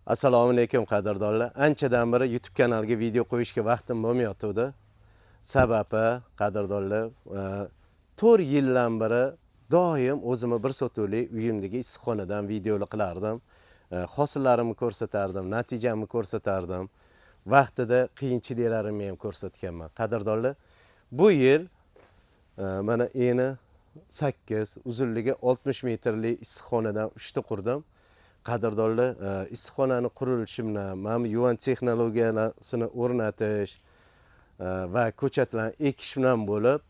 Assalomu alaykum qadrdonlar. Anchadan beri YouTube kanaliga video qo'yishga vaqtim bo'lmayotdi. Sababi qadrdonlar, 4 yildan beri doim o'zimni bir sotuvli uyimdagi issiqxonadan videolar qilardim. Hosillarimni ko'rsatardim, natijamni ko'rsatardim. Vaqtida qiyinchiliklarimni ham ko'rsatganman. Qadrdonlar, bu yil mana eni 8, uzunligi 60 metrli issiqxonadan 3 ta qurdim. Qadrdonlar, issiqxonani qurilishi bilan mana yuvan texnologiyasini o'rnatish va ko'chatlarni ekish bilan bo'lib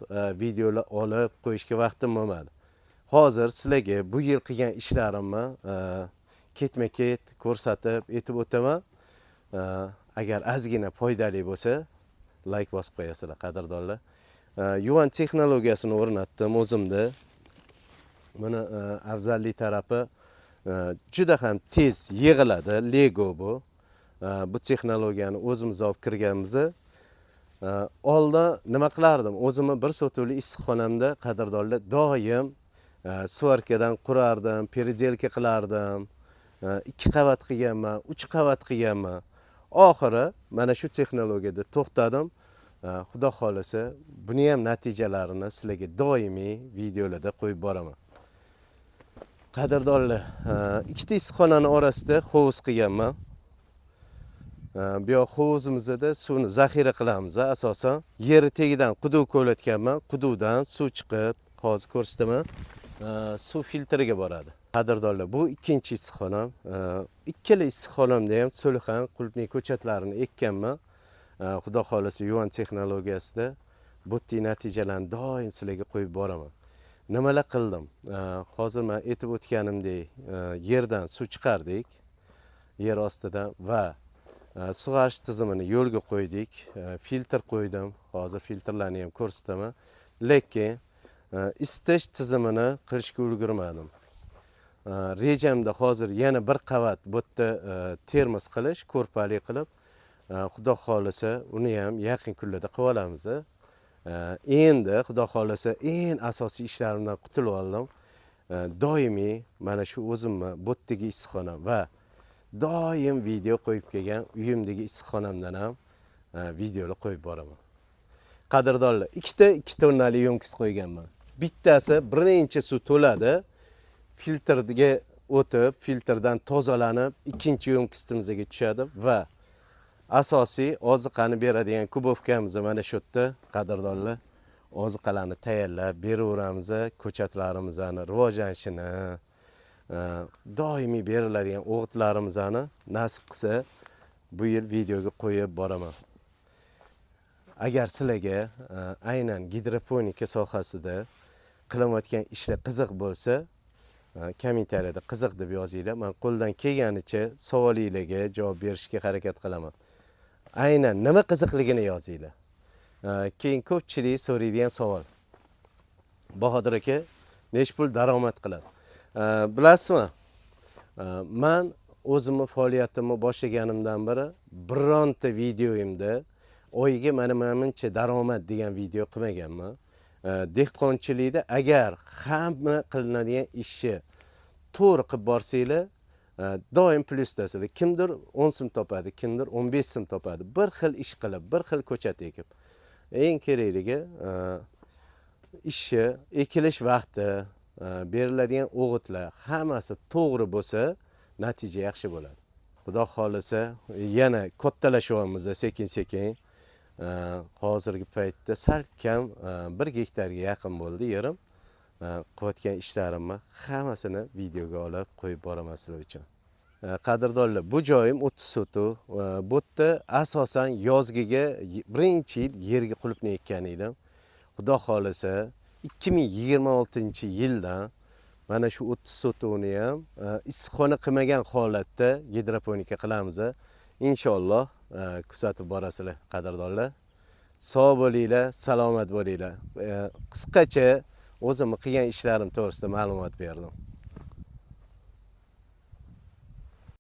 videolar olib qo'yishga vaqtim bo'lmadi. Hozir sizlarga bu yil qilgan ishlarimni ketma-ket ko'rsatib etib o'taman. Agar ozgina foydali bo'lsa, like bosib qo'yasizlar qadrdonlar. Yuvan texnologiyasini o'rnatdim o'zimda. Buni afzallik tarafi juda ham tez yig'iladi. Lego bu. Bu texnologiyani o'zimiz olib kirganmiz. Oldin nima qilardim? O'zimni bir sotuvli issiqxonamda qadrdonlar doim svarkadan qurardim, peredelka qilardim. 2 qavat qilganman, 3 qavat qilganman. Oxiri mana shu texnologiyada to'xtadim. Xudo xolasa, buni ham natijalarini sizlarga doimiy videolarda qo'yib boraman. Qadrdonlar, ikkita issiqxonani orasida hovuz qilganman. Bu yoq hovuzimizda suvni zaxira qilamiz. Asosan yeri tegidan quduq ko'latganman. Quduqdan suv chiqib, hozir ko'rsataman, suv filtriga boradi. Qadrdonlar, bu ikkinchi issiqxonam. Ikkala issiqxonamda ham sulxan, qulupnay ko'chatlarini ekkanman. Xudo xolasa yuvan texnologiyasida buttiy natijalarni doim sizlarga qo'yib boraman. Nimalar qildim? Hozir men aytib o'tganimdek, yerdan suv chiqardik, yer ostidan va sug'orish tizimini yo'lga qo'ydik. Filtr qo'ydim. Hozir filtrlarni ham ko'rsataman. Lekin isitish tizimini qilishga ulgurmadim. Rejamda hozir yana bir qavat bu yerda termos qilish, ko'rpali qilib, xudo xolasa uni ham yaqin kunlarda qilib olamiz. Endi xudo xolasa eng asosiy ishlarimdan qutulib oldim. Doimiy mana shu o'zimni bo'tdagi issiqxonam va doim video qo'yib kelgan uyimdagi issiqxonamdan ham videolar qo'yib boraman. Qadrdonlar, 2 tonnali yo'nkis qo'yganman. Bittasi birinchi suv to'ladi, filtrga o'tib, filtrdan tozalanib, ikkinchi yo'nkisimizga tushadi va asosiy oziqani beradigan kubovkamiz mana shu yerda. Qadrdonlar, oziqalarni tayyorlab beraveramiz, ko'chatlarimizni rivojlanishini, doimiy beriladigan o'g'itlarimizni nasib qilsa bu yil videoga qo'yib boraman. Agar sizlarga aynan gidroponika sohasida qilayotgan ishlar qiziq bo'lsa, kommentariyada qiziq deb yozinglar. Men qo'ldan kelganicha savolinglarga javob berishga harakat qilaman. Aynan nima qiziqligini yozinglar. Keyin ko'pchilik so'raydigan savol. Bahodir aka, nech pul daromad qilasiz? Bilasizmi? Men o'zimni faoliyatimni boshlaganimdan beri bironta videoyimda oyiga mana daromad degan video qilmaganman. Dehqonchilikda agar hamma qilinadigan ishni to'g'ri qilib borsanglar, doim plyusdasizlar. Kimdir 10 so'm topadi, kimdir 15 so'm topadi. Bir xil ish qilib, bir xil ko'chat ekib. Eng kerakligi ishni ekilish vaqti, beriladigan o'g'itlar hammasi to'g'ri bo'lsa, natija yaxshi bo'ladi. Xudo xolasa, yana kattalashyapmiz sekin-sekin. Hozirgi paytda salkam 1 gektarga yaqin bo'ldi yerim. Qilayotgan ishlarimni hammasini videoga olib qo'yib boraman sizlar uchun. Qadrdonlar, bu joyim 30 sotuv. Bu yerda asosan yozgiga birinchi yil yerga qulupnay ekkan edim. Xudo xolasa 2026-yildan mana shu 30 sotuvni ham issiqxona qilmagan holatda gidroponika qilamiz. Inshaalloh kuzatib borasizlar qadrdonlar. Sog' bo'linglar, salomat bo'linglar. Qisqacha o'zimni qilgan ishlarim to'g'risida ma'lumot berdim.